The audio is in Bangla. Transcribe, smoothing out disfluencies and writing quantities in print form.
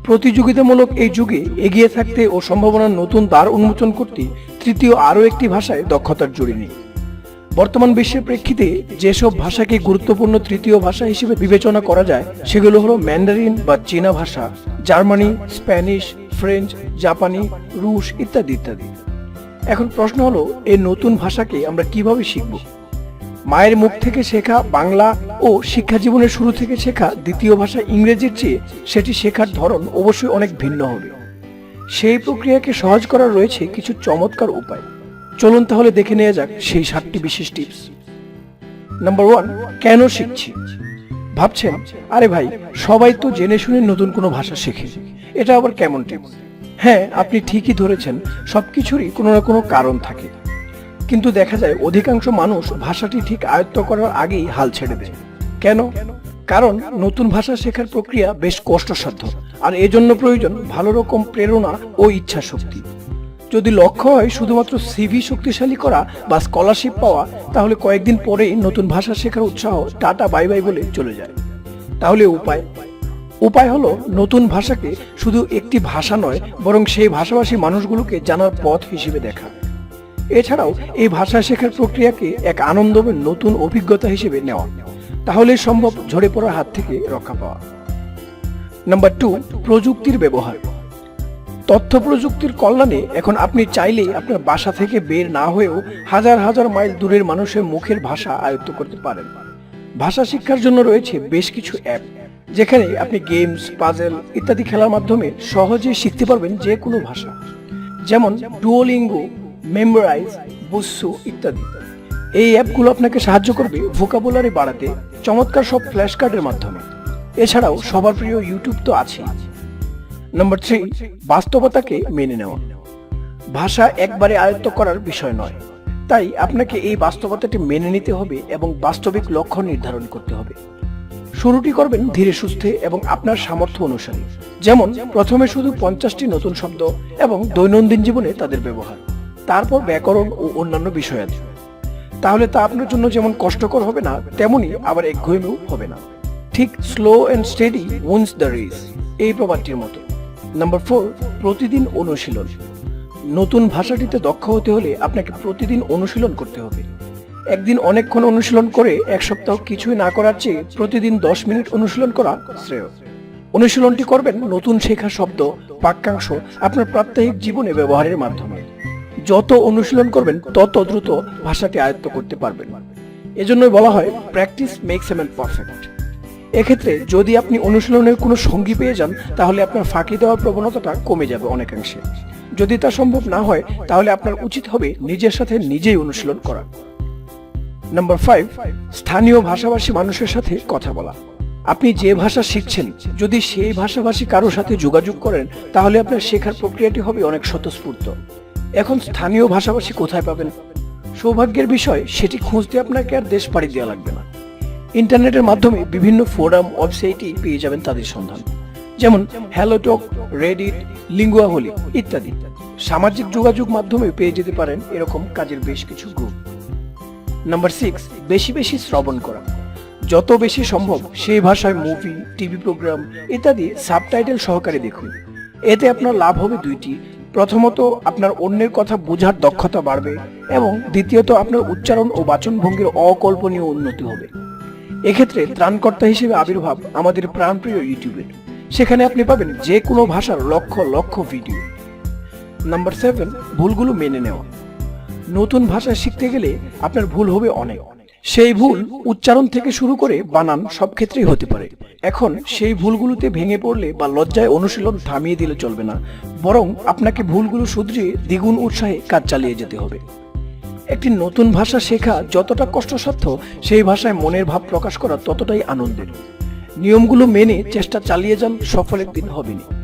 প্রতিযোগিতামূলক এই যুগে এগিয়ে থাকতে ও সম্ভাবনার নতুন দ্বার উন্মোচন করতে তৃতীয় আরও একটি ভাষায় দক্ষতার জুড়ি নেই। বর্তমান বিশ্বের প্রেক্ষিতে যেসব ভাষাকে গুরুত্বপূর্ণ তৃতীয় ভাষা হিসেবে বিবেচনা করা যায় সেগুলো হলো ম্যান্ডারিন বা চীনা ভাষা, জার্মানি, স্প্যানিশ, ফ্রেঞ্চ, জাপানি, রুশ ইত্যাদি ইত্যাদি। এখন প্রশ্ন হলো, এই নতুন ভাষাকে আমরা কিভাবে শিখব? মায়ের মুখ থেকে শেখা বাংলা ও শিক্ষা জীবনের শুরু থেকে শেখা দ্বিতীয় ভাষা ইংরেজির চেয়ে সেটি শেখার ধরন অবশ্যই অনেক ভিন্ন হবে। সেই প্রক্রিয়াকে সহজ করার রয়েছে কিছু চমৎকার উপায়। চলুন তাহলে দেখে নেওয়া যাক সেই 7টি বিশেষ টিপস। নাম্বার 1, কেন শিখছি? ভাবছেন, আরে ভাই, সবাই তো জেনে শুনে নতুন কোনো ভাষা শেখে, এটা আবার কেমন টিপস? হ্যাঁ, আপনি ঠিকই ধরেছেন, সবকিছুরই কোনো না কোনো কারণ থাকে। কিন্তু দেখা যায় অধিকাংশ মানুষ ভাষাটি ঠিক আয়ত্ত করার আগেই হাল ছেড়ে দেয়। কেন? কারণ নতুন ভাষা শেখার প্রক্রিয়া বেশ কষ্টসাধ্য, আর এজন্য প্রয়োজন ভালো রকম প্রেরণা ও ইচ্ছা শক্তি। যদি লক্ষ্য হয় শুধুমাত্র সিভি শক্তিশালী করা বা স্কলারশিপ পাওয়া, তাহলে কয়েকদিন পরেই নতুন ভাষা শেখার উৎসাহ টাটা বাই বাই বলে চলে যায়। তাহলে উপায় হলো নতুন ভাষাকে শুধু একটি ভাষা নয়, বরং সেই ভাষাভাষী মানুষগুলোকে জানার পথ হিসেবে দেখা। এছাড়াও এই ভাষা শেখার প্রক্রিয়াকে এক আনন্দময় নতুন অভিজ্ঞতা হিসেবে নেওয়া, তাহলে সম্ভব ঝরে পড়ার হাত থেকে রক্ষা পাওয়া। নাম্বার 2, প্রযুক্তির ব্যবহার। তথ্য প্রযুক্তির কল্যাণে এখন আপনি চাইলেই আপনার বাসা থেকে বের না হয়েও হাজার হাজার মাইল দূরের মানুষের মুখের ভাষা আয়ত্ত করতে পারেন। ভাষা শিক্ষার জন্য রয়েছে বেশ কিছু অ্যাপ, যেখানে আপনি গেমস, পাজেল ইত্যাদি খেলার মাধ্যমে সহজেই শিখতে পারবেন যে কোনো ভাষা, যেমন ডুওলিঙ্গো, মেমোরাইজ, বুসু ইত্যাদি। এই অ্যাপগুলো আপনাকে সাহায্য করবে ভোকাবুলারি বাড়াতে চমৎকার সব ফ্ল্যাশ কার্ডের মাধ্যমে। এছাড়াও সবার প্রিয় ইউটিউব তো আছেই। নাম্বার 3, বাস্তবতাকে মেনে নেওয়া। ভাষা একবারে আয়ত্ত করার বিষয় নয়, তাই আপনাকে এই বাস্তবতাটি মেনে নিতে হবে এবং বাস্তবিক লক্ষ্য নির্ধারণ করতে হবে। শুরুটি করবেন ধীরে সুস্থে এবং আপনার সামর্থ্য অনুসারে, যেমন প্রথমে শুধু 50টি নতুন শব্দ এবং দৈনন্দিন জীবনে তাদের ব্যবহার, তারপর ব্যাকরণ ও অন্যান্য বিষয় আছে। তাহলে তা আপনার জন্য যেমন কষ্টকর হবে না, তেমনি আবার একঘেয়েমিও হবে না। ঠিক slow and steady wins the race, এই প্রবাদটির মতো। নাম্বার 4, প্রতিদিন অনুশীলন। নতুন ভাষাটিতে দক্ষ হতে হলে আপনাকে প্রতিদিন অনুশীলন করতে হবে। একদিন অনেকক্ষণ অনুশীলন করে এক সপ্তাহ কিছুই না করার চেয়ে প্রতিদিন 10 মিনিট অনুশীলন করা শ্রেয়। অনুশীলনটি করবেন নতুন শেখা শব্দ, বাক্যাংশ আপনার প্রাত্যহিক জীবনে ব্যবহারের মাধ্যমে। যত অনুশীলন করবেন তত দ্রুত ভাষাটি আয়ত্ত করতে পারবেন। এজন্যই বলা হয় practice makes a man perfect. এক্ষেত্রে যদি আপনি অনুশীলনের কোনো সঙ্গী পেয়ে যান, তাহলে আপনার ফাঁকি দেওয়ার প্রবণতাটা কমে যাবে অনেকাংশে। যদি তা সম্ভব না হয়, তাহলে আপনার উচিত হবে নিজের সাথে নিজেই অনুশীলন করা। নাম্বার 5, স্থানীয় ভাষাভাষী মানুষের সাথে কথা বলা। আপনি যে ভাষা শিখছেন, যদি সেই ভাষাভাষী কারোর সাথে যোগাযোগ করেন, তাহলে আপনার শেখার প্রক্রিয়াটি হবে অনেক স্বতঃস্ফূর্ত। এখন স্থানীয় ভাষাভাষী কোথায় পাবেন? সৌভাগ্যের বিষয়, সেটি খুঁজতে আপনাকে আর দেশ পাড়ি দেওয়া লাগবে না। ইন্টারনেটের মাধ্যমে বিভিন্ন ফোরাম, ওয়েবসাইটে পেয়ে যাবেন তাদের সন্ধান, যেমন হ্যালোটক, রেডিট, লিঙ্গুয়াহোলি ইত্যাদি। সামাজিক যোগাযোগ মাধ্যমে পেয়ে যেতে পারেন এরকম কাজের বেশ কিছু গ্রুপ। নাম্বার 6, বেশি বেশি শ্রবণ করা। যত বেশি সম্ভব সেই ভাষায় মুভি, টিভি প্রোগ্রাম ইত্যাদি সাবটাইটেল সহকারে দেখুন। এতে আপনার লাভ হবে 2টি। প্রথমত, আপনার অন্যের কথা বোঝার দক্ষতা বাড়বে, এবং দ্বিতীয়ত আপনার উচ্চারণ ও বাচনভঙ্গির অকল্পনীয় উন্নতি হবে। এক্ষেত্রে ত্রাণকর্তা হিসেবে আবির্ভাব আমাদের প্রাণপ্রিয় ইউটিউবের। সেখানে আপনি পাবেন যে কোনো ভাষার লক্ষ লক্ষ ভিডিও। নাম্বার 7, ভুলগুলো মেনে নেওয়া। নতুন ভাষা শিখতে গেলে আপনার ভুল হবে অনেক। সেই ভুল উচ্চারণ থেকে শুরু করে বানান সব ক্ষেত্রেই হতে পারে। এখন সেই ভুলগুলোতে ভেঙে পড়লে বা লজ্জায় অনুশীলন থামিয়ে দিলে চলবে না, বরং আপনাকে ভুলগুলো শুধরিয়ে দ্বিগুণ উৎসাহে কাজ চালিয়ে যেতে হবে। একটি নতুন ভাষা শেখা যতটা কষ্টসাধ্য, সেই ভাষায় মনের ভাব প্রকাশ করা ততটাই আনন্দের। নিয়মগুলো মেনে চেষ্টা চালিয়ে যান, সফল একদিন হবেনই।